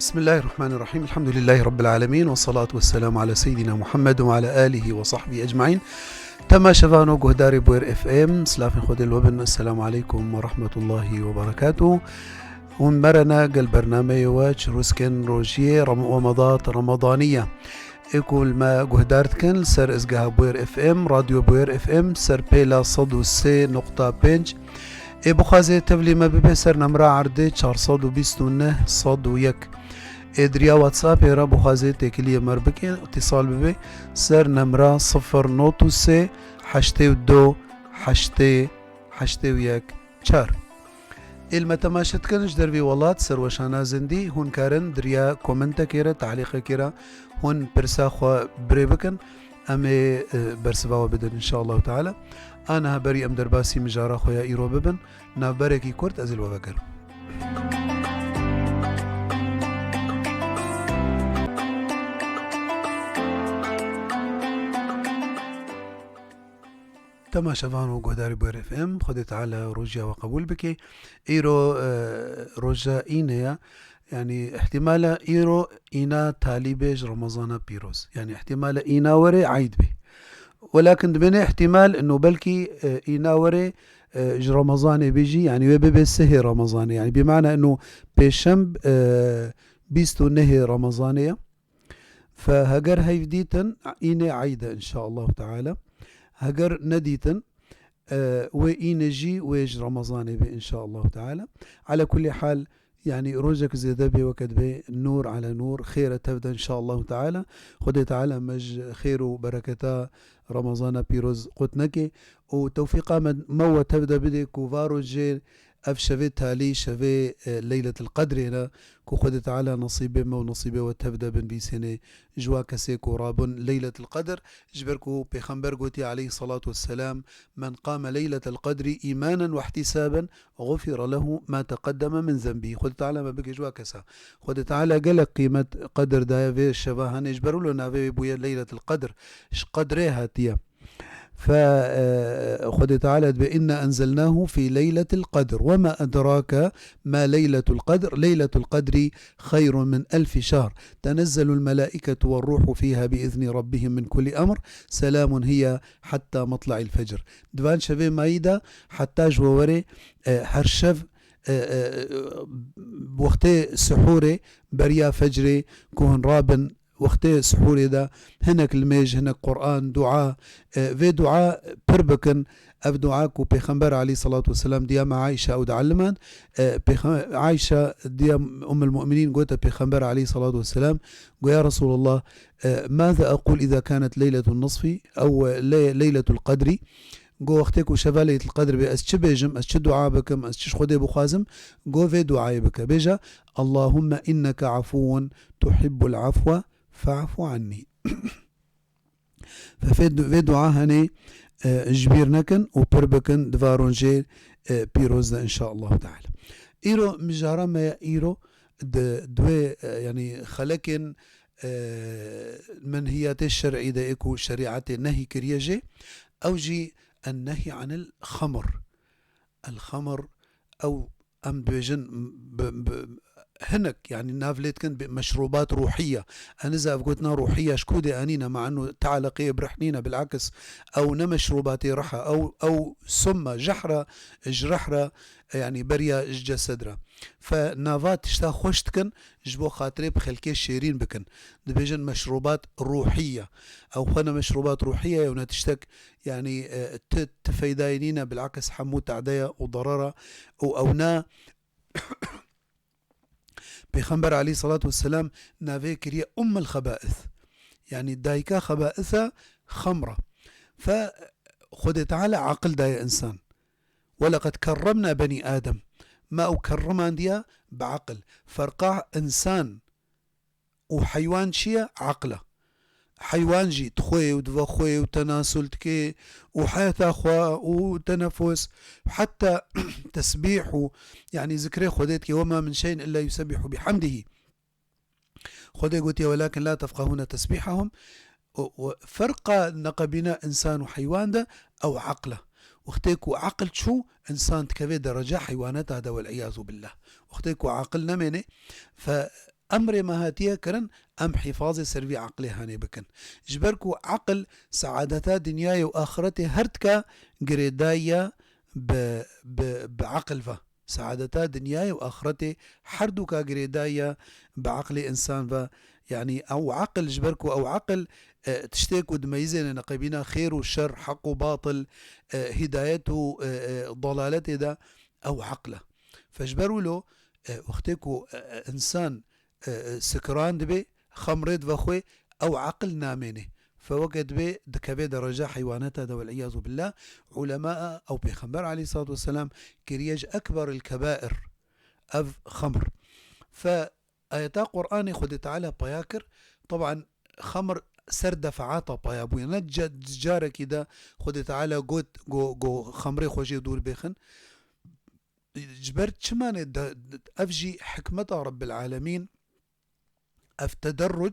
بسم الله الرحمن الرحيم. الحمد لله رب العالمين، والصلاة والسلام على سيدنا محمد وعلى آله وصحبه أجمعين. تما شفانو قهداري بوير اف ام سلافين خود الوبن. السلام عليكم ورحمة الله وبركاته. ونمرنا قل برنامج واج روسكن روجيه ومضات رمضانية يقول ما قهدارتكن سر ازقها بوير اف ام راديو بوير اف ام سر بيلا صدو سي نقطة بنج بخازي تبلي ما ببسر نمرة عردي 429 صدو يك ادريا واتساب يرا بخازي تكلية مربكين اتصال ببي سر نمرة 093 82 80 ويك چار المتماشت كنش در في ولات سر وشانا زندي هون كارن دريا كومنتا كيرا تعليق كيرا هون برساخوا بريبكن امي برسباوا بدن ان شاء الله تعالى. انا بري ام درباسي مجارا خويا ايرو ببن نافبركي كورت ازل وبكر. تما شفانو قهداري بوير اف ام خدت على روجيا وقبول بكي ايرو روجا اينيا يعني احتمال ايرو اينا تاليبيج رمضان بيروز، يعني احتمال اينا وري عيد به، ولكن دبني احتمال انه بلكي اينا وري رمضان بيجي يعني وبيبي سهي رمضاني، يعني بمعنى انه بيشمب بيستو نهي رمضانية، فهجر هيفديتن اينا عيدة ان شاء الله تعالى. هجر نديتن وإينجي ويج رمضاني بي إن شاء الله تعالى. على كل حال يعني روجك زيدبي وكدبي نور على نور خير تبدأ إن شاء الله تعالى. خدي تعالى مج خير وبركة رمضان بيروز قطنكي وتوفيقا مو تبدأ بدي كوفارو جي أف شفي تالي شفي ليلة القدر هنا كو خدي تعالى نصيبه مو نصيبه وتبدأ بن بيسنة جوا كسيكو رابن ليلة القدر جبركو بيخنبر قوتي عليه الصلاة والسلام من قام ليلة القدر إيمانا واحتسابا غفر له ما تقدم من ذنبه. خدي تعالى ما بك جوا كسا خدي تعالى قلق قيمة قدر دا في الشباهان يجبروا له نافي بويا ليلة القدر اش قدرها تيا فخذ تعالى بإن أنزلناه في ليلة القدر وما أدراك ما ليلة القدر ليلة القدر خير من 1000 شهر تنزل الملائكة والروح فيها بإذن ربهم من كل أمر سلام هي حتى مطلع الفجر. دوان شبه مايدا حتى جووري هرشف وقت سحوري بريا فجري كون رابن وقت سحوري دا هناك الميج هناك قرآن دعاء في دعاء بربكن اف دعاء بيخنبر عليه الصلاة والسلام ديا مع عائشة او دعلمان عائشة ديا ام المؤمنين قلت بيخنبر عليه الصلاة والسلام قل يا رسول الله ماذا اقول اذا كانت ليلة النصف او ليلة القدر قو وقتك وشفا ليلة القدر بأسش بيجم أسش دعاء بكم أسش خدي بخازم قو في دعاء بك بيجا اللهم إنك عفو تحب العفو فاعف عني. ففي دعاء هني جبير نكن وبربكن دفارونجي بيروز إن شاء الله تعالى. إيرو مجارة ما إيرو دوي يعني خلكن منهيات الشرعي دا إكو شريعة نهي كريجي أو جي النهي عن الخمر أو أم بيجن هنك يعني نافلت كان بمشروبات روحية. أنا إذا قلتنا روحية شكودي أنينا مع أنه تعلقي برحنينا بالعكس أو نمشروبات رحى أو سمة جحرة جرحرة يعني بريا جسدرة فنافات تشتا خوشتكن جبو خاطري بخلكي شيرين بكن دبيجن مشروبات روحية أو خنا مشروبات روحية يونا تشتك يعني تفيداينينا بالعكس حمو تعدية وضررة أو نا بيخنبر عليه الصلاة والسلام نافي كريا الخبائث يعني دايكا خبائثة خمرة. فخذ تعالى عقل داي إنسان ولقد كرمنا بني آدم ما أكرم عندها بعقل فرقع إنسان وحيوان شيء عقله حيوان جي تخوي ودفا خوي وتناسل تكي وحياة أخوة وتنفس حتى تسبيح يعني ذكري خديتك وما من شيء إلا يسبح بحمده خدي قلت ولكن لا تفقهون تسبيحهم. فرق نقبنا إنسان وحيوان ده أو عقله واختيكو عقل شو إنسان تكفي درجة حيوانات هذا والعياذ بالله واختيكو عقلنا مني أمر ما هاتيه كرن أم حفاظ سروي عقلي هاني بكن جبركو عقل سعادتا دنياي وآخرتي هرتكا قريدايا بعقل فا سعادتا دنياي وآخرتي حردوكا قريدايا بعقل إنسان فا يعني أو عقل جبركو أو عقل تشتيك ودميزين نقيبنا خير والشر حق وباطل هدايته ضلالته ده أو عقله فجبروا له وقتكو إنسان سكران دبي خمرت وخوي أو عقل نامينه فوقت بي دكبي درجة حيوانات هذا والعياذ بالله علماء أو بيخمبر عليه الصلاة والسلام كريج أكبر الكبائر أف خمر فآيات قرآن خد تعالى بياكر طبعا خمر سر دفعات بيابوي نجد جارة كده خد تعالى قوت جو خمري خوشي دور بيخن جبرت شمان أفجي حكمة رب العالمين أف تدرج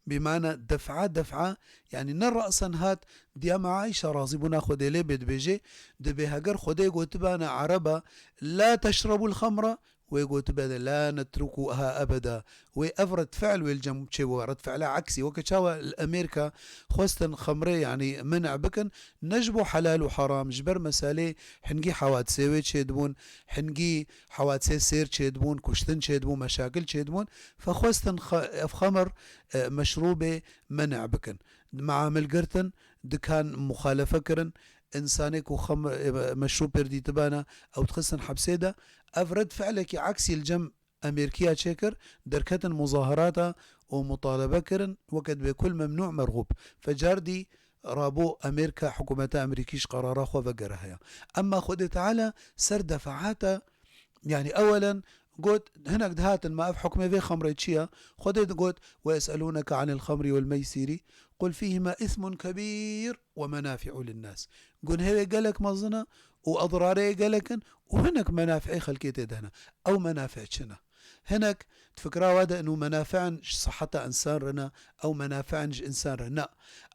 بمعنى دفعة يعني نرأسا هات ديما عايشة رازبنا خدي لي بيت بيجي دبي هجر خدي قلت بانا عربة لا تشربوا الخمرة ويقول تبدا لا نتركها ابدا وافرد فعل والجم تشيبو رد فعلها عكسي وكتشاوى الامريكا خوستن خمري يعني منع بكن نجبو حلال وحرام جبر مسالي حنجي حوادثي ويتشيدبون حنجي حوادثي سير تشيدبون كشتن تشيدبون مشاكل تشيدبون فخوستن خمر مشروبه منع بكن معامل قرتن دكان مخالفة كرن إنسانك وخمر مشروب بردي تبانا أو تخسن حبسيدة أفرد فعلك عكسي الجم أمريكية شكر دركة مظاهرات ومطالبة كرن وقد بكل ممنوع مرغوب فجاردي رابو أمريكا حكومة أمريكيش قرارا خو فقرها أما خد تعالى سر دفعات يعني أولا قلت هناك دهات ما أف حكمة في خمر تشيا خدت قلت ويسألونك عن الخمر والميسير قل فيهما إثم كبير ومنافع للناس قل هي قالك مظنة وأضراري قالك وهناك منافع خلقيتي دهنا أو منافع شنا هناك تفكرا وادا أنه منافع صحة إنسان رنا أو منافع إنسان رنا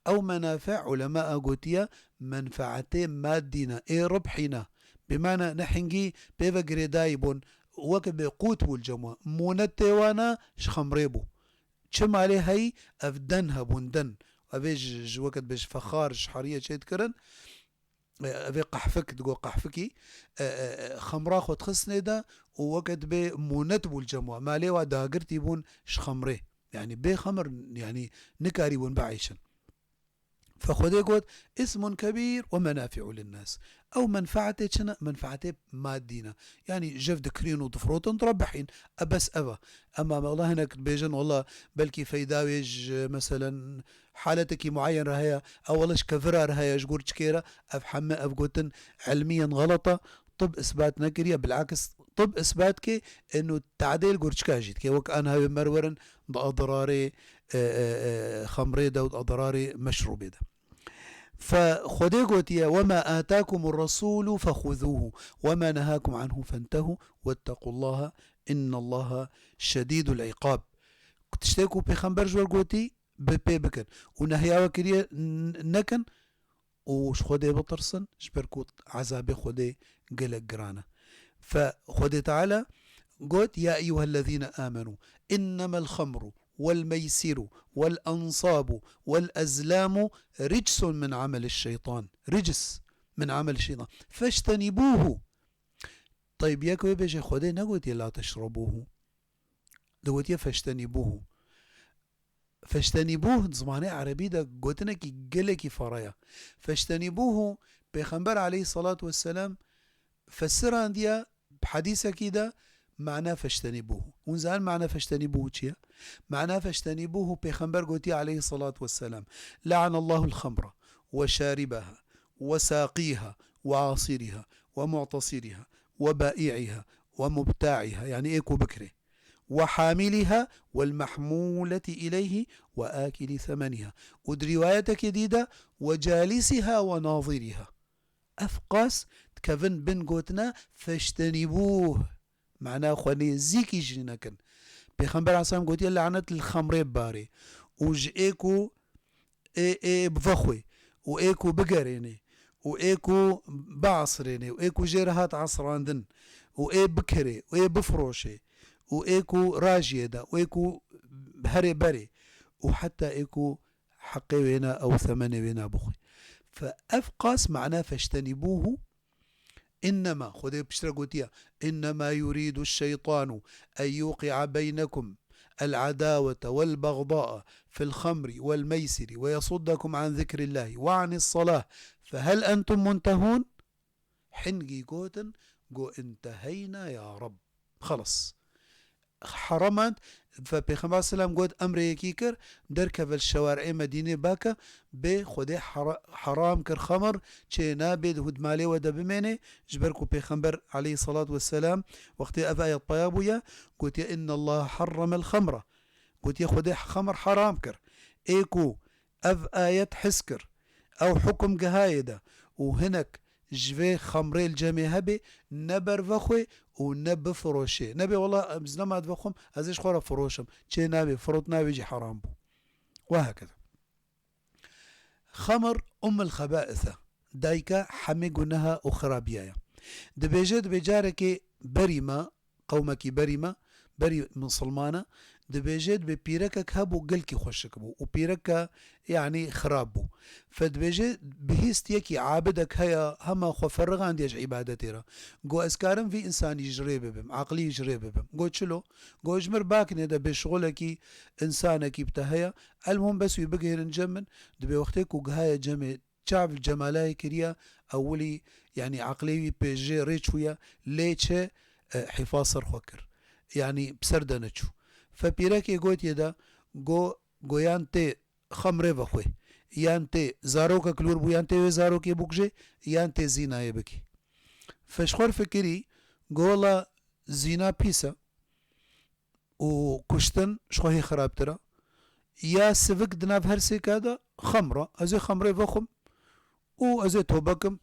أو منافع علماء قوتيا منفعتين مادينا إيه ربحنا بمعنى نحنجي بيفا قريدايبون وقت بقوت والجموع مونتوانا شخمريبو شم عليه هاي أفدنها بوندن أبيج وقت بيج فخار شحرية شيء تكرن أبي قحفك تقول قحفكي خمرا خد خسني ده ووقت بي مونت والجموع مالي وادا قرتي بون شخمري يعني بي خمر يعني نكاري بون بعيشن فخذي قلت اسم كبير ومنافع للناس أو منفعته شنا منفعته مادينا يعني جف دكرين وضفروتن تربحين أبس أبا أما والله هناك بيجن والله بلكي فيداويج مثلا حالتك معين رهيا أو والله كفرة رهيا جور تشكيرة أفحمى أفقوتن علميا غلطة طب إثبات نكريا بالعكس طب إثبات كي إنه التعديل قرشكاجيت كي وك أنا هاي مرورن بأضراري خمري ده وأضراري مشروبي ده فخدي قوتي وما آتاكم الرسول فخذوه وما نهاكم عنه فانتهوا واتقوا الله إن الله شديد العقاب تشتكوا بخنبر جوار قوتي ببي بكن ونهيا وكريا نكن وش خدي بطرسن شبركو عذابي خدي قلق قرانا فخدي تعالى قلت يا أيها الذين آمنوا إنما الخمر والميسر والأنصاب والأزلام رجس من عمل الشيطان رجس من عمل الشيطان فاجتنبوه طيب ياكو بيجي خدي نقول لا تشربوه دوت فاجتنبوه فاجتنبوه زمانه عربي ده قلتنا كي قلكي فرايا فاجتنبوه بيخنبر عليه الصلاة والسلام فسران ديا بحديثة كده معناه فاجتنبوه ونزال معناه فاجتنبوه تشيا معناه فاجتنبوه بيخنبر قوتي عليه الصلاة والسلام لعن الله الخمر وشاربها وساقيها وعاصرها ومعتصرها وبائعها ومبتاعها يعني ايكو بكري وحاملها والمحمولة إليه وآكل ثمنها ودرواية جديدة وجالسها وناظرها أفقاس تكفن بن قوتنا فاجتنبوه معناه خواني زيكي جنكن بيخنبر عصام قوتي لعنة الخمر باري وجئيكو اي بفخوي وايكو بقريني وايكو بعصريني وايكو جيرهات عصراندن واي بكري واي بفروشي و ايكو راجية دا و ايكو هري بري وحتى ايكو حقي وينا او ثمني وينا بخي. فافقاس معناه فاجتنبوه. إنما خذي بشترى قوتيا إنما يريد الشيطان أن يوقع بينكم العداوة والبغضاء في الخمر والميسر ويصدكم عن ذكر الله وعن الصلاة فهل أنتم منتهون؟ حنجي قوتن قو انتهينا يا رب خلص حرمت. فبيخمبر سلام قد أمر يكيكر دركب الشوارع مدينة باكا بخده حرام كر خمر چه نابد هد مالي ودا بمينه جبركو بيخمبر عليه الصلاة والسلام وقت أفاية طيابويا قلت يا إن الله حرم الخمرة قلت يا خده خمر حرام كر ايكو أف آيات حسكر أو حكم قهايدة وهنك جوه خمره الجميع هبه نبر وخوه و نب فروشه نبي والله بزنما وخم ازيش خورا فروشم چه نبي فروت نبي جي حرام بو وهكذا. خمر ام الخبائث دايكا حمي قنها اخرى بيايا دبيجد بجارك بريمة قومك بريمة بري من صلمانة دبيجد ببيركك هبو قلكي خوشك بو وبيركا يعني خراب بو فدبيجد بهيست يكي عابدك هيا هما خو فرغان ديج عبادتي را قو اسكارم في انسان يجري ببم عقلي يجري ببم قو تشلو قو اجمر باكني دا بشغلكي انسانكي بتهيا المهم بس يبقى نجمن دبي وقتك وقهايا جمع شعب الجمالاي كريا اولي يعني عقلي بيجي ريتشويا ليتش حفاظ سرخوكر يعني بسردنچو فبيركي قوت يدا قو يانتي خمره بخوي يانتي زاروكا كلور بو يانتي زاروكي بوكجي يانتي زينا يبكي فشخور فكري قولا زينا بيسا و كشتن شخوهي خراب ترى يا سفك دناف هرسي كادا خمرة ازي خمره بخم و ازي توبكم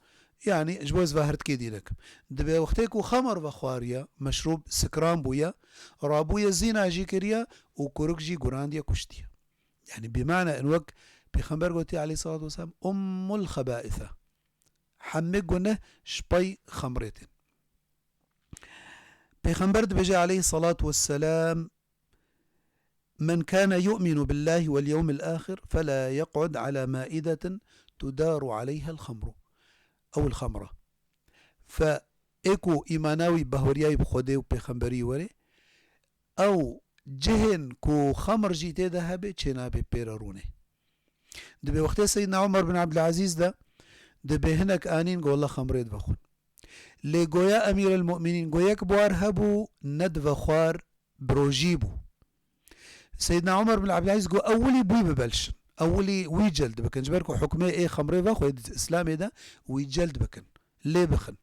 يعني جواز فاهرت كيدي لك دبي وقتك وخمر بخواريا مشروب سكران بويا رابويا زينا جيكريا وكورك جي قرانديا كشتيا يعني بمعنى ان وقت بيخمبر قوتي عليه الصلاة والسلام ام الخبائثة حمق قنه شبي خمرتين بيخمبر بيجي عليه الصلاة والسلام من كان يؤمن بالله واليوم الآخر فلا يقعد على مائدة تدار عليها الخمر أو الخمرة فإيكو إيماناوي بهورياي بخودي وبيخمبري وري أو جهن كو خمر جيتي ذهبي چنا بيرارونه دبي وقت سيدنا عمر بن عبد العزيز ده دبي هناك آنين قول الله خمريت بخون لي قويا أمير المؤمنين قوياك بوار هبو ند وخوار بروجيبو سيدنا عمر بن عبد العزيز قو أولي بوي ببلشن أولي ويجلد بكن جبركو حكمي إيه خمري بخو إسلامي ده ويجلد بكن ليه بخن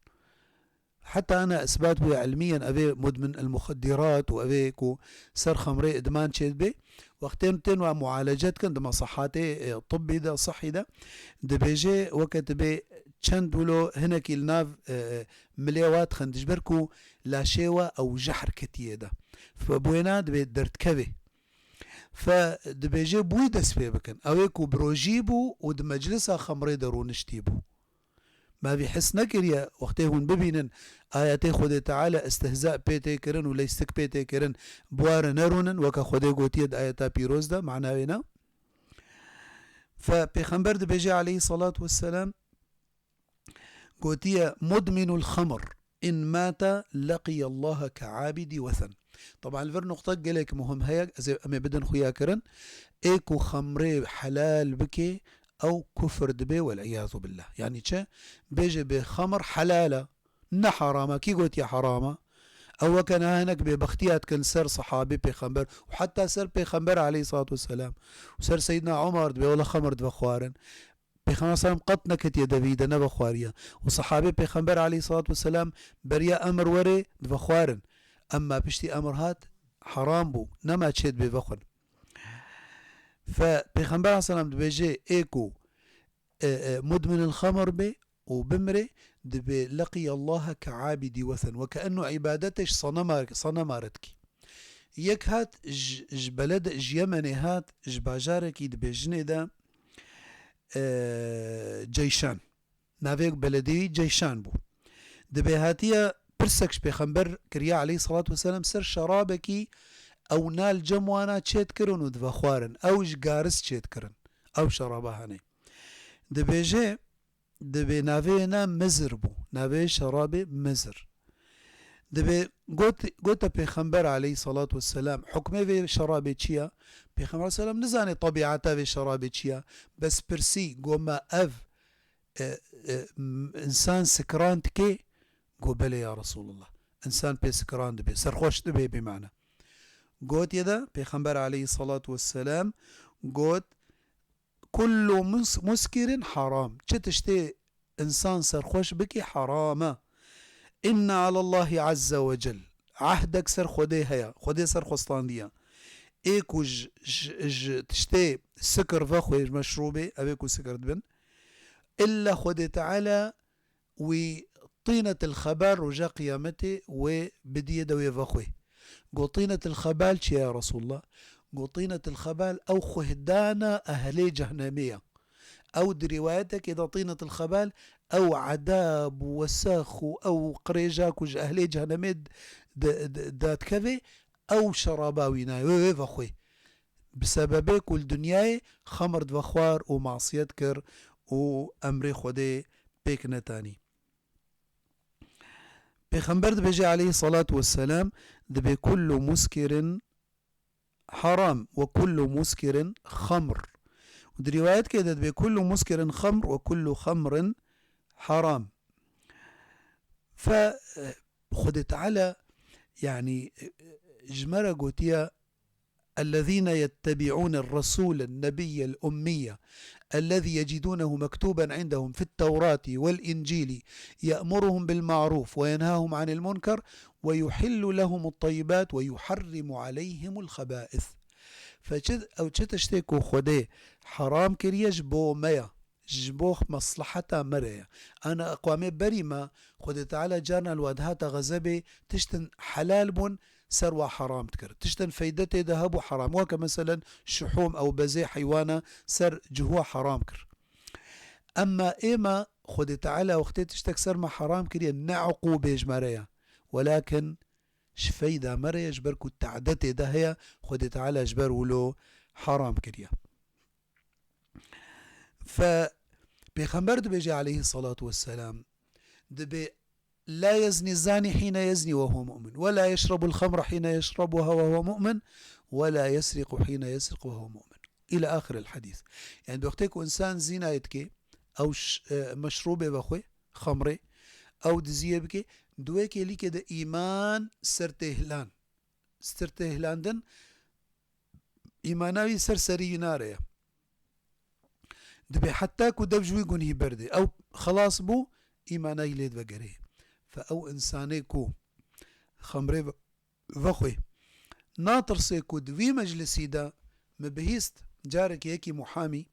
حتى أنا إثبات بي علميا أبي مدمن المخدرات وأبي كو سر خمري إدمان شيد بي وقتين تين ومعالجات كن دما صحاتي طبي ده صحي ده دبيجي وقت بي چند ولو هناك الناف مليوات خن دجبركو لا شيوة أو جحر كتية ده فبوينا دبي درت كبي فدبيجي بوي دس بي بكن أو يكو بروجيبو ود مجلسة خمري درو نشتيبو ما بيحس نكريا وقتي هون ببينن آياتي خودي تعالى استهزاء بيتي كرن ولا يستك بيتي كرن بوار نرونن وكا خودي قوتيد آياتا بيروز ده معناه وينا فبيخمبر بيجي عليه الصلاة والسلام قوتيا مدمن الخمر إن مات لقي الله كعابد وثن. طبعا الفر نقطة قالك مهم هيك زي أمي بدن خويا كرن إيكو خمري حلال بكي أو كفر دبي والعياذ بالله يعني شا بيجي بخمر حلالة نحرامة كي قلت يا حرامة أو كان هناك ببختيات كان سر صحابي بيخمبر وحتى سر بيخمبر عليه الصلاة والسلام وسر سيدنا عمر دبي ولا خمر دبي خوارن بيخمبر صلى قط نكت يا دبيدة نبا خواريا وصحابي بيخمبر عليه الصلاة والسلام بريا أمر وري دبي خوارن أما بشتي أمر هات حرام بو نما تشد ببخن فبيخمبر صلى الله عليه وسلم بيجي إيكو مدمن الخمر بي وبمري دبي لقي الله كعابد وثن وكأنه عبادتش صنمارتك يك هات بلد يمني هات باجارك دبي جني دا جيشان نافيك بلدي جيشان بو دبي هاتيا پرسەکش پێغەمبەر کریا عەلەیهی سەڵات وەسەلام سەر شەرابێکی ئەو نال جەموانە چێت کردن و دڤە خوارن ئەوش گارس چێت کردن ئەو شەرابە هەنێ دەبێژێ دەبێ ناوێنە مزر بوو ناوێ شەرابێ مزر دەبێ گۆتە پێغەمبەر عەلەیهی سەڵات وەسەلام حکمێ vê شەرابێ چییە پێغەمبەر سەلام نزانێ طەبیعەتا vê شەرابێ چییە بەس پرسی گۆمە ئەڤ ئینسان سکران دکێ گۆ بەلێ یا ڕەسوول الله ئینسان پێ سکران دەبێ سەرخۆش دەبێ بێمانە گوت يدا پیغمبر عليه الصلاة والسلام گوت كل مسكر حرام چتشتي انسان سرخوش بكي حرامه ان على الله عز وجل عهدك سر خدي هيا خدي سر خصلانديا ايكو تشتي سكر فخوي مشروبي ابيكو سكر دبن الا خدي تعالى وطينة الخبر رجا قيامته وبدي دوي فخوي قطينة الخبال يا رسول الله قطينة الخبال أو خهدانة أهلي جهنمية أو روايتك إذا طينة الخبال أو عذاب وساخ أو قريجاك وج أهلي جهنمية دات كذي أو شراباوينا ويفخوي بسببك والدنيا خمر دفخوار ومعصية كر وأمري خدي بيك نتاني پیغمبر دبیجی علیه الصلاة والسلام دبی كل مسكر حرام وكل مسكر خمر ودي روايات كده دبي كل مسكر خمر وكل خمر حرام فخدت على يعني جمرة قوتيا الذين يتبعون الرسول النبي الأمية الذي يجدونه مكتوبا عندهم في التوراة والإنجيل يأمرهم بالمعروف وينهاهم عن المنكر ويحل لهم الطيبات ويحرم عليهم الخبائث فشد أو تشتكوا خده حرام كريج بو ميا جبوخ مصلحتها مريا أنا أقوامي بريمة خد تعالى جارنا الوادهات غزبي تشتن حلال بون سروى حرام تكر تشتن فايدته ذهب حرام وك مثلا شحوم أو بزي حيوانة سر جهوة حرام كر أما إما خد تعالى وقتي تشتك سر ما حرام كريا نعقو بيج مريا ولكن شفيدا مريا جبركو تعدته دهيا خد تعالى جبر ولو حرام كريا فبيغمبر دبيجي عليه الصلاة والسلام دبي لا يزني الزاني حين يزني وهو مؤمن ولا يشرب الخمر حين يشربها وهو مؤمن ولا يسرق حين يسرق وهو مؤمن إلى آخر الحديث يعني بوقتك إنسان زنا يتكي أو مشروبه بخوي خمره أو دزيه بكي دويكي لي كده إيمان سرتهلان دن إيماناوي سرسري ناريا دبي حتى كو دبجوي قنهي بردي أو خلاص بو إيمانا يليد وقريه فأو إنساني كو خمري وخوي ناطر سيكو دوي مجلسي دا مبهيست جارك يكي محامي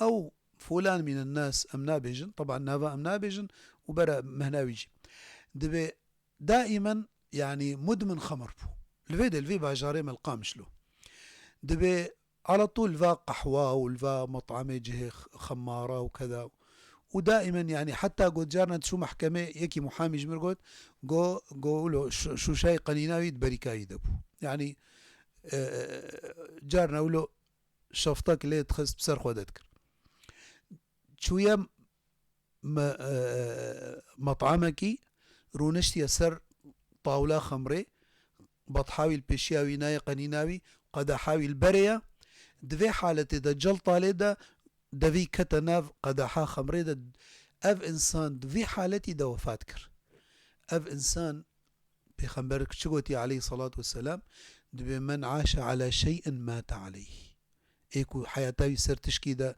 أو فلان من الناس أمنا بيجن طبعا نافا أمنا بيجن وبرا مهناويجي دبي دائما يعني مدمن خمر بو الفي باجاري ملقامش له دبي على طول فا قحوة والفا مطعمة جهة خمارة وكذا ودائما يعني حتى قد جارنا شو محكمة يكي محامي جمر قد قو له شو شاي قنيناوي بريكاي دبو يعني جارنا ولو شفتك ليه تخص بسر خودتك شوية مطعمكي رونشتي سر طاولة خمري بتحاول بشياوي ناي قنيناوي قد حاول البرية دوی حالت دا جلطه لیده دوی کتناف قدحا خمره دا اف انسان دوی حالتی دا وفات کر اف انسان پیغمبر چگوتی علیه الصلاة والسلام دوی من عاش على شيء مات عليه ایکو حیاتاوی سر تشکی دا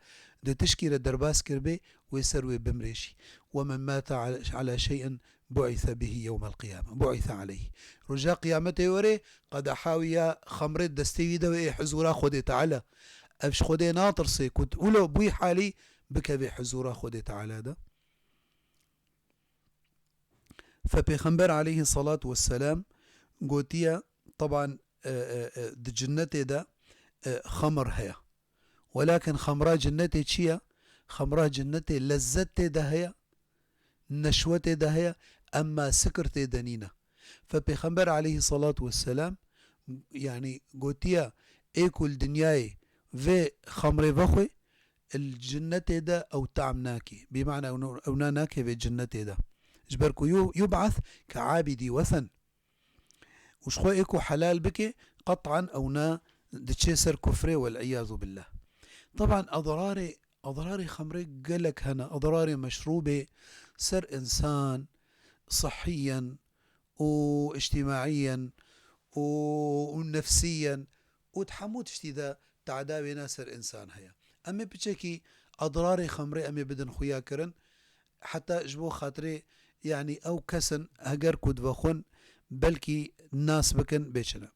تشکی را درباس کربه ويسر وبمريشي ومن مات على شيء بعث به يوم القيامة بعث عليه رجاء قيامته وري قد حاوي خمر دستوي دوي حزورا خدي تعالى أفش خدي ناطر سي كنت ولو بوي حالي بكبي حزورا خدي تعالى ده فبيخنبر عليه الصلاة والسلام قوتيا طبعا جنته ده خمر هيا ولكن خمرا جنته چيا خمرا جنته لذته ده هيا نشوته ده هيا أما سكرتي دنينة. فبيخنبر عليه الصلاة والسلام يعني قوتيا ايكل دنياي في خمر بخوي الجنة دا أو تعمناكي، بمعنى أوناناكي في الجنة دا جبركو يبعث كعابدي وثن وشخو إيكو حلال بك قطعا أونا دتشيسر كفري والعياذ بالله. طبعا أضراري خمري قالك هنا أضراري مشروبة سر إنسان صحيا واجتماعيا ونفسيا وتحموت اشتي تعداوي ناسر إنسان هيا. أمي بتشكي أضراري خمري أمي بدن خويا كرن حتى جبو خاطري يعني أو كسن هجر كود بخون بلكي الناس بكن بيشنا.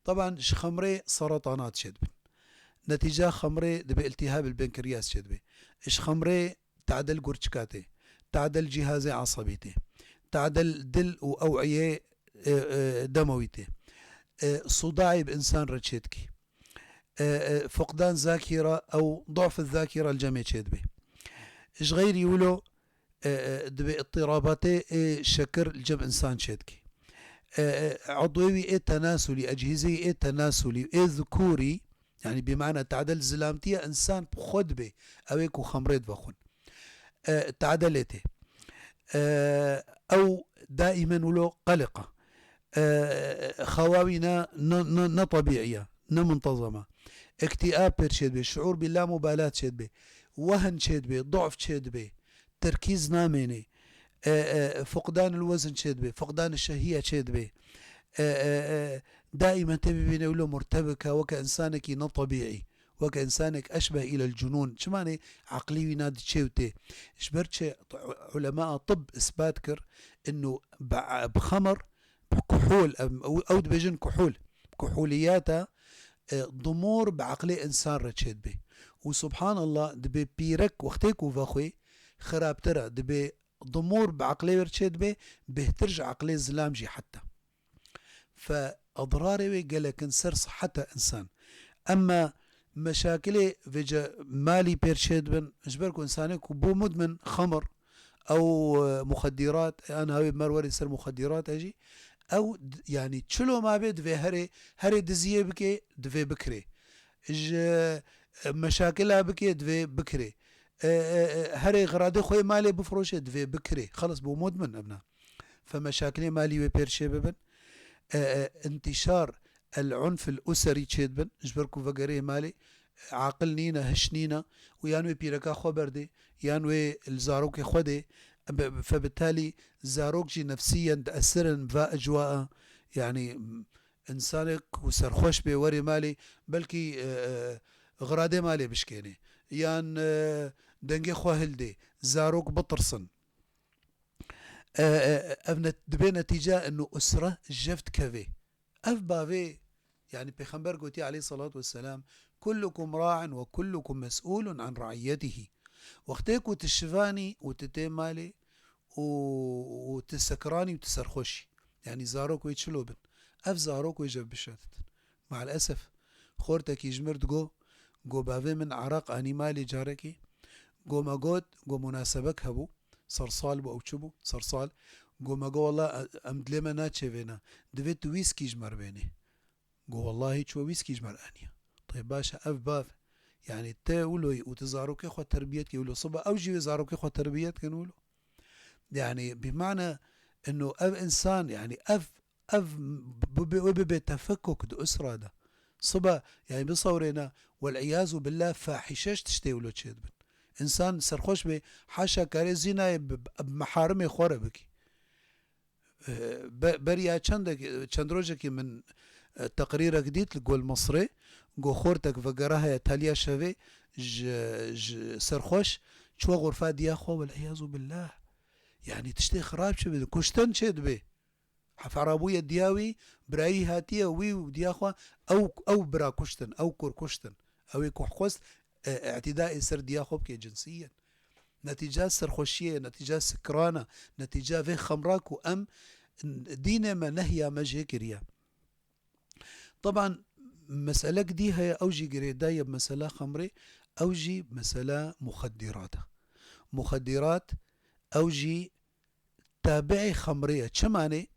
طبعا خمري سرطانات شدبن نتيجة خمري دبي التهاب البنكرياس شدبي إش خمري تعدل قرشكاتي تعدل جهازي عصبيتي تعدل دل وأوعية دمويتي صداعي بإنسان رتشيتكي فقدان ذاكرة أو ضعف الذاكرة الجميع شدبي إش غير يقولوا دبي اضطراباتي شكر الجم إنسان شدكي عضوي تناسلي أجهزي تناسلي ذكوري يعني بمعنى تعدل زلامتية إنسان بخدبه أويكو خمريت بخون تعدلته أو دائما ولو قلقة خواوينا نطبيعية نمنتظمة اكتئاب بيرشد به شعور باللا مبالاة شد به وهن شد به ضعف شد به تركيز ناميني فقدان الوزن شد به فقدان الشهية شد به دائما تبي بينه له مرتبكة وكإنسانك نطبيعي وكإنسانك أشبه إلى الجنون شماني عقلي نادي تشيوتي شبرتش علماء طب إثبات كر إنه بخمر بكحول أو دبجن كحولياتا ضمور بعقلي إنسان رتشد به وسبحان الله دبي بيرك وقتك وفاخوي خراب ترى دبي ضمور بعقلي رتشد به بهترج عقلي زلامجي حتى فأضراري قالك انسر صحة إنسان. أما مشاكلي فيجا مالي بيرشيد بن اجبركو إنساني كبو مدمن خمر أو مخدرات أنا هاي مروري سر مخدرات أجي أو يعني تشلو ما بيد في هري دزيه بكي دفي بكري مشاكلها بكي دفي بكري هري غرادي خوي مالي بفروشه دفي بكري خلص بو مدمن أبنا. فمشاكلي مالي بيرشي ببن انتشار العنف الأسري تشيدبن جبركو فقريه مالي عاقل نينا هشنينا ويانوي بيركا خبردي يانوي الزاروك خودي فبالتالي زاروكجي نفسيا تأثرن فا أجواء يعني إنسانك وسرخوش بوري مالي بلكي غرادي مالي بشكيني يان دنجي خوهلدي زاروك بطرسن دبي نتيجة انه اسرة جفت كافي اف بافي يعني بيخنبر قوتي عليه الصلاة والسلام كلكم راع وكلكم مسؤول عن رعيته وقتيكو تشفاني وتتيم مالي وتسكراني وتسرخوشي يعني زاروك ويتشلوبن اف زاروك ويجب بشاتت مع الاسف خورتك يجمرد جو بافي من عراق اني مالي جاركي جو ماقود جو مناسبك هبو صرصال بو أوتشبو صرصال قو ما قو والله أمدلما ناتشي فينا دفيت ويسكي جمر بيني قو والله شو ويسكي جمر آنيا. طيب باشا أف باف يعني تقولوا وتزاروك إخوة تربيتك يقولوا صبا أوجي يزاروك إخوة تربيتك نقولوا يعني بمعنى إنه أف إنسان يعني أف بتفكك دو أسرة ده صبا يعني بصورنا والعياذ بالله فاحشاش تشتيولو تشيدبن إنسان سرخوش به حاشا كاري زيناي بمحارمي خورة بكي بريا چند روجكي من تقرير جديد لقول المصري قو خورتك فقراها تاليا شوي سرخوش شو غرفة دياخو والعياذ بالله يعني تشتي خراب شبه كشتن شد به حفرابوية دياوي براي هاتية وي ودياخو أو برا كشتن أو كور كشتن أو يكو حقوست اعتداء سر دياخوب جنسيا نتيجة سرخوشية نتيجة سكرانة نتيجة في خمراك وأم دين ما نهي مجه كريا. طبعا مسألة دي هي أوجي قريداية بمسألة خمري أوجي مسألة مخدرات أوجي تابعي خمرية چماني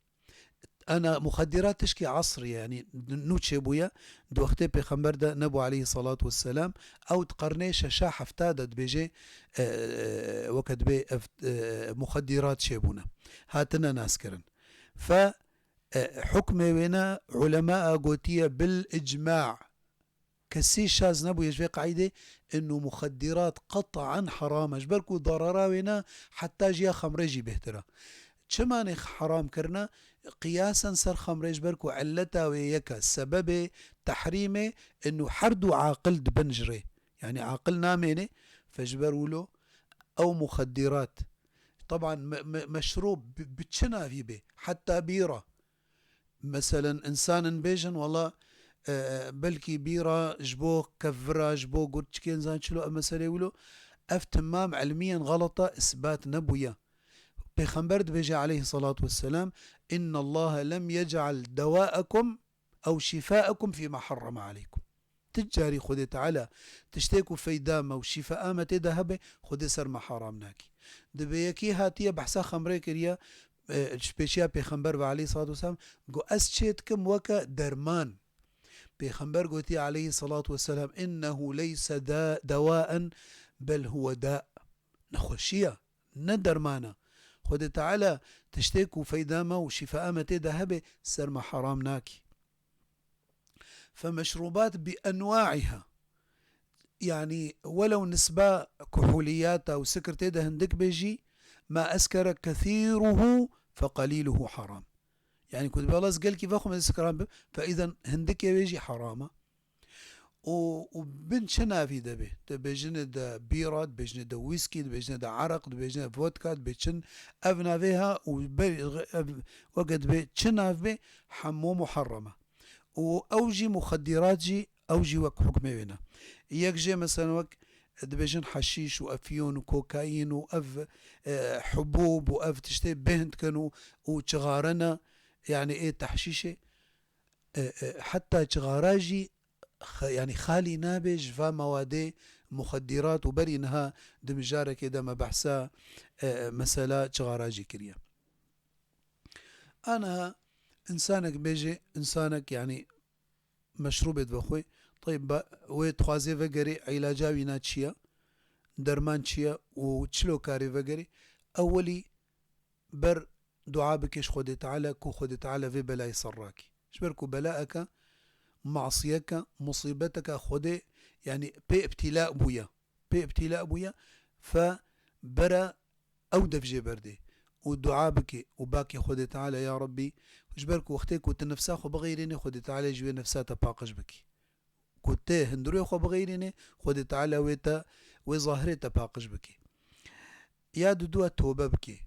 أنا مخدرات تشكي عصري يعني نوتشي بويا دو وقتي بيخمبر ده نبو عليه الصلاة والسلام أو تقرني شاشا حفتادت بيجي وقت بي مخدرات شيبونا هاتنا ناسكرن فحكمي وينا علماء قوتية بالإجماع كسي شاز نبو يجفي قاعدة إنه مخدرات قطعا حرام أجبركو ضررا وينا حتى جيا خمرجي بهترا چماني حرام كرنا قياسا سر خمريج بركو علتا ويكا سبب تحريمه انه حردو عاقل دبنجري يعني عاقل ناميني فجبروا او مخدرات طبعا مشروب بتشنا في به حتى بيرة مثلا انسان بيجن والله بلكي بيرة جبوه كفرة جبوه قرش كينزان شلو امسالي ولو افتمام علميا غلطة اثبات نبوية پیغمبر بيجي عليه الصلاة والسلام إن الله لم يجعل دواءكم أو شفاءكم فيما حرم عليكم تجاري خذ تعالى تشتيكوا فيدامة وشفاء ما تذهب خذ سر ما حرامناكي دبيكي هاتية بحثا خمري كريا سبيشيا پیغمبر عليه الصلاة والسلام قو أسشيتكم وكا درمان پیغمبر قوتي عليه الصلاة والسلام إنه ليس دواء بل هو داء نخشية ندرمانا خود تعالى تشتكوا فيدامة وشفاء متى ذهب سر ما حرام ناكي فمشروبات بأنواعها يعني ولو نسبة كحوليات أو سكر تيدا هندك بيجي ما أسكر كثيره فقليله حرام يعني كنت بلاس قال كيف أخو من السكران فإذا هندك يجي حرامة وبن شنافي دبي بيجن دا بيرات بيجن دا ويسكي بيجن دا عرق بيجن فودكا بيجن أفنا فيها وقد بيجناف بي حمو محرمة وأوجي مخدرات جي أوجي وك حكمي بينا يكجي مثلا وك بيجن حشيش وأفيون وكوكايين وأف حبوب وأف تشتي بهند كانوا وشغارنا يعني إيه تحشيشة حتى شغاراجي يعني خالي نابج فمواد مخدرات وبرينها دمجارة كده ما بحثا مسألة شغاراجي كريا أنا إنسانك بيجي إنسانك يعني مشروبة بخوي طيب ويتخوازي فقري علاجا وينا تشيا درمان تشيا وتشلو كاري فقري أولي بر دعا بكش خود تعالى كو خود تعالى في بلاي صراكي شبركو بلاءك معصيك مصيبتك خده يعني بي ابتلاء بويا بي ابتلاء بويا فبرا او دفجي بردي والدعاء بك وباكي خده تعالى يا ربي جبرك وقتك وتنفسا خو بغيريني خده تعالى جوي نفساتا باقش بكي كنت هندروي خو بغيريني خده تعالى ويتا وظاهرتا باقش بكي يا دوا توبة بكي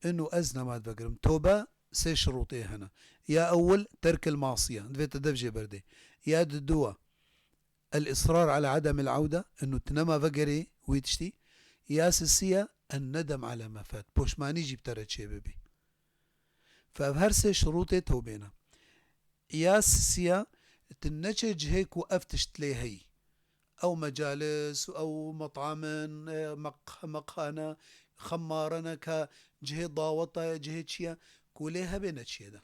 انه ازنا ما تفكرم توبة سي شروطي هنا يا أول ترك المعصية دفيت دفجي بردي يا دوا الإصرار على عدم العودة أنه تنما فقري ويتشتي يا سسية الندم على ما فات بوش ما نيجي بترد شي ببي فهرسي شروطي توبينا يا سسية تنجج هيك وأفتشت لي هي أو مجالس أو مطعم مقهنة خمارنا كجهة ضاوطة جهة شيا كوليها بين تشيدا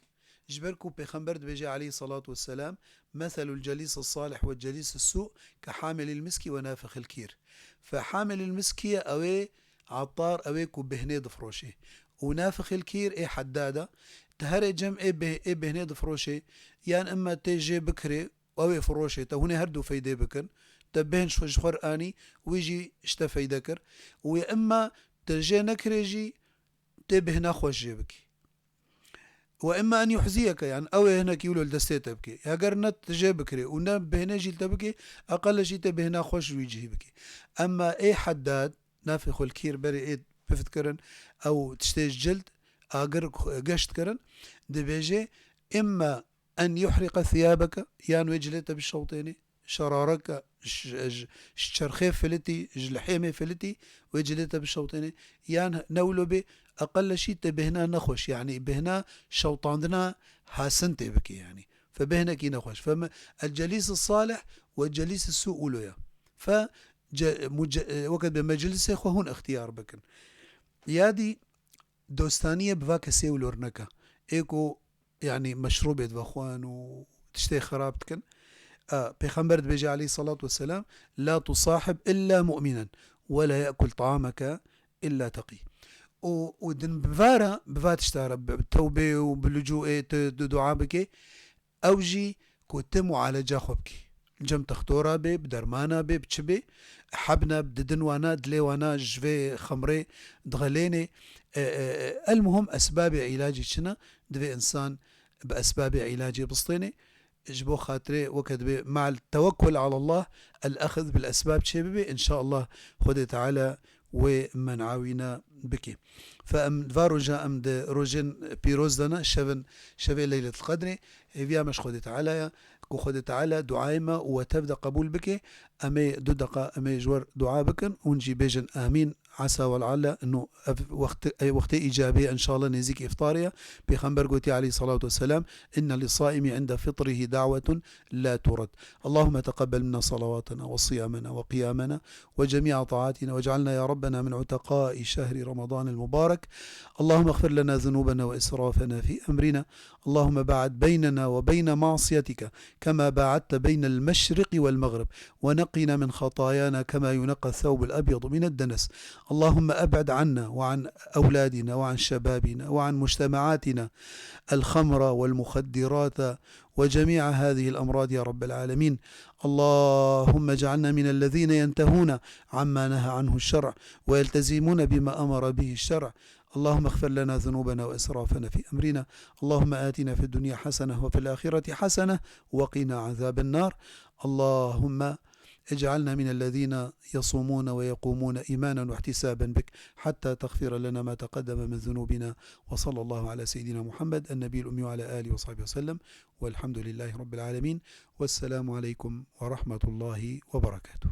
جبركو بيخمبرد بيجي عليه الصلاة والسلام مثل الجليس الصالح والجليس السوء كحامل المسكي ونافخ الكير فحامل المسكية أوي عطار أوي كو بهنيد فروشي ونافخ الكير اي حدادة تهري جم اي بهنيد فروشي يعني اما تيجي بكري أوي فروشي تهوني هردو فيدي بكن تبين شخور آني ويجي اشتفي ذكر ويا اما تجي نكريجي تبهنا خوش جيبك وإما أن يحزيك يعني أو هناك يقولوا الدستي تبكي هاجرنت تجي بكري ونب بهنا جيل تبكي أقل شيء تبهنا خوش ويجي بكي أما أي حداد نافخ الكير بري إيه بفتكرن أو تشتيج جلد أجر قشت كرن دبيجي إما أن يحرق ثيابك يعني وجلت بالشوطيني شرارك شرخي فلتي جلحيمي فلتي وجلت بالشوطيني يعني نولو بي أقل شيء تبهنا نخوش يعني بهنا شوطاندنا حاسنتي بك يعني فبهنا كي نخوش فالجليس الصالح والجليس السوء ولويا وقت بمجلسه هون اختيار بكن يادي دوستانية بفا كسي ولورنكا إيكو يعني مشروب يدفخوان وتشتي خراب تكن بيغمبر بيجي عليه الصلاة والسلام لا تصاحب إلا مؤمنا ولا يأكل طعامك إلا تقي. ودن بفارا بفات اشتارا بالتوبة وباللجوء دعاء بكي أوجي كنت معالجة خبكي جم تختورا بي بدرمانا بي بتشبي حبنا بددنوانا دليوانا جفي خمري دغليني المهم أسباب علاجي شنا دفي إنسان بأسباب علاجي بسطيني جبو خاطري وكدبي مع التوكل على الله الأخذ بالأسباب شبيبي إن شاء الله خذ تعالى ومن عاونا بكي فأم فاروجا أم دي روجين بيروز دنا شبن ليلة القدر هي مش خذ تعالى كو خذ تعالى دعايما وتبدأ قبول بك أمي ددقة أمي جور دعاء بكن ونجي بيجن آمين عسى ولعل انه وقت ايجابي ان شاء الله نزيك افطاريا بخنبر قوتي عليه الصلاه والسلام ان للصائم عند فطره دعوه لا ترد. اللهم تقبل منا صلواتنا وصيامنا وقيامنا وجميع طاعاتنا واجعلنا يا ربنا من عتقاء شهر رمضان المبارك. اللهم اغفر لنا ذنوبنا واسرافنا في امرنا. اللهم باعد بيننا وبين معصيتك كما باعدت بين المشرق والمغرب ونقنا من خطايانا كما ينقى الثوب الابيض من الدنس. اللهم أبعد عنا وعن أولادنا وعن شبابنا وعن مجتمعاتنا الخمر والمخدرات وجميع هذه الأمراض يا رب العالمين. اللهم اجعلنا من الذين ينتهون عما نهى عنه الشرع ويلتزمون بما أمر به الشرع. اللهم اغفر لنا ذنوبنا وإسرافنا في أمرنا. اللهم آتنا في الدنيا حسنة وفي الآخرة حسنة وقنا عذاب النار. اللهم اجعلنا من الذين يصومون ويقومون إيمانا واحتسابا بك حتى تغفر لنا ما تقدم من ذنوبنا. وصلى الله على سيدنا محمد النبي الأمي وعلى آله وصحبه وسلم والحمد لله رب العالمين والسلام عليكم ورحمة الله وبركاته.